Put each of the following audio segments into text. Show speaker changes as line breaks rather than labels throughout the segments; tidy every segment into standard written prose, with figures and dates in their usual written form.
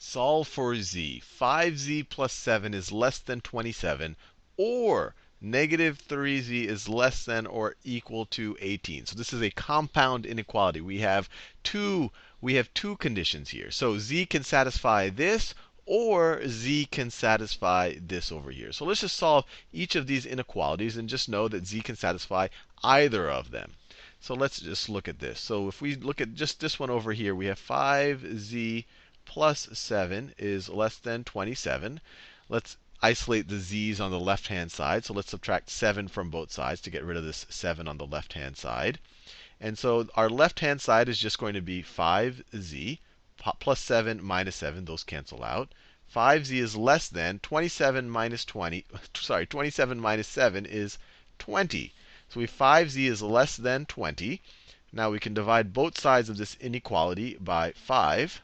Solve for z. 5z plus 7 is less than 27, or negative 3z is less than or equal to 18. So this is a compound inequality. We have two conditions here. So z can satisfy this, or z can satisfy this over here. So let's just solve each of these inequalities and just know that z can satisfy either of them. So let's just look at this. So if we look at just this one over here, we have 5z plus 7 is less than 27. Let's isolate the z's on the left-hand side. So let's subtract 7 from both sides to get rid of this 7 on the left-hand side. And so our left-hand side is just going to be 5z plus 7 minus 7. Those cancel out. 5z is less than 27 minus 20. Sorry, 27 minus 7 is 20. So we 5z is less than 20. Now we can divide both sides of this inequality by 5.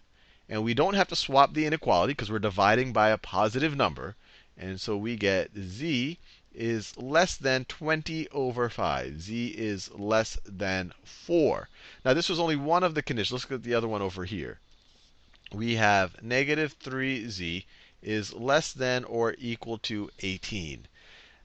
And we don't have to swap the inequality because we're dividing by a positive number. And so we get z is less than 20 over 5. Z is less than 4. Now this was only one of the conditions. Let's look at the other one over here. We have negative 3z is less than or equal to 18.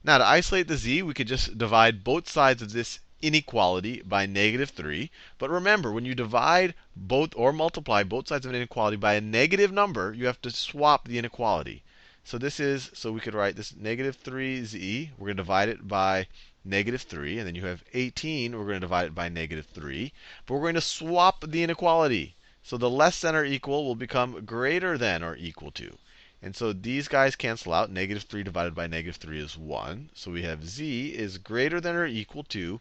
Now to isolate the z, we could just divide both sides of this inequality by negative 3. But remember, when you divide both or multiply both sides of an inequality by a negative number, you have to swap the inequality. So so we could write this negative 3z. We're going to divide it by negative 3. And then you have 18. We're going to divide it by negative 3. But we're going to swap the inequality. So the less than or equal will become greater than or equal to. And so these guys cancel out. Negative 3 divided by negative 3 is 1. So we have z is greater than or equal to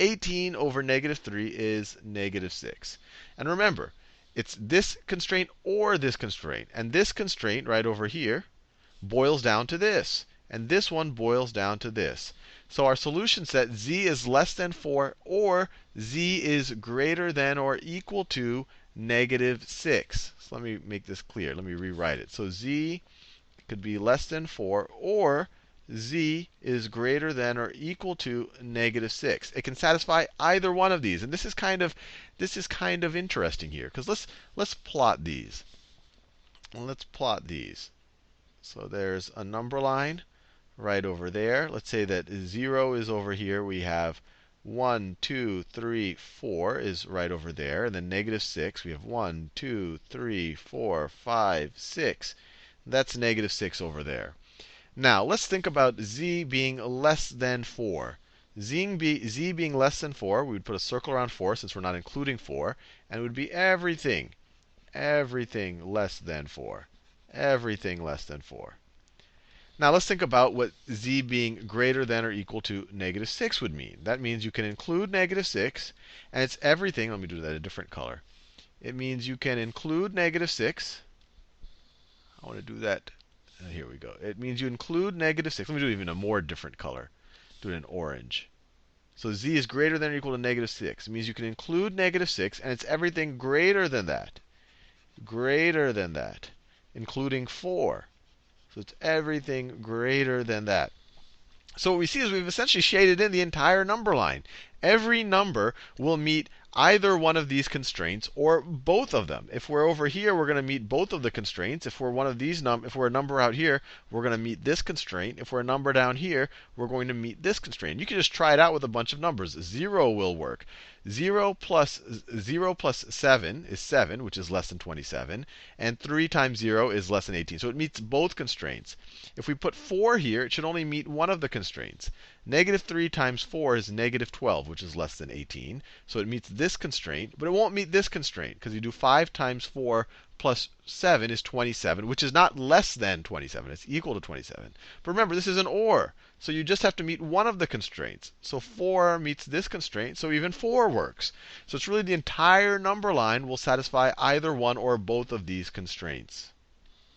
18 over negative 3 is negative 6. And remember, it's this constraint or this constraint. And this constraint right over here boils down to this. And this one boils down to this. So our solution set, z is less than 4, or z is greater than or equal to negative 6. So let me make this clear. Let me rewrite it. So z could be less than 4, or z is greater than or equal to negative 6. It can satisfy either one of these. And this is kind of interesting here, because let's plot these. Let's plot these. So there's a number line right over there. Let's say that 0 is over here. We have 1, 2, 3, 4 is right over there. And then negative 6, we have 1, 2, 3, 4, 5, 6. That's negative 6 over there. Now, let's think about z being less than 4. Z being less than 4, we would put a circle around 4 since we're not including 4. And it would be everything less than 4. Everything less than 4. Now let's think about what z being greater than or equal to negative 6 would mean. That means you can include negative 6, and it's everything. Let me do that a different color. It means you can include negative 6. I want to do that. Here we go. It means you include negative 6. Let me do even a more different color. Do it in orange. So z is greater than or equal to negative 6. It means you can include negative 6, and it's everything greater than that. Greater than that, including 4. So it's everything greater than that. So what we see is we've essentially shaded in the entire number line. Every number will meet either one of these constraints or both of them. If we're over here, we're going to meet both of the constraints. If we're one of these if we're a number out here, we're going to meet this constraint. If we're a number down here, we're going to meet this constraint. You can just try it out with a bunch of numbers. 0 will work. 0 plus 7 is 7, which is less than 27. And 3 times 0 is less than 18. So it meets both constraints. If we put 4 here, it should only meet one of the constraints. Negative 3 times 4 is negative 12, which is less than 18. So it meets this constraint, but it won't meet this constraint, because you do 5 times 4 plus 7 is 27, which is not less than 27. It's equal to 27. But remember, this is an or. So you just have to meet one of the constraints. So 4 meets this constraint, so even 4 works. So it's really the entire number line will satisfy either one or both of these constraints.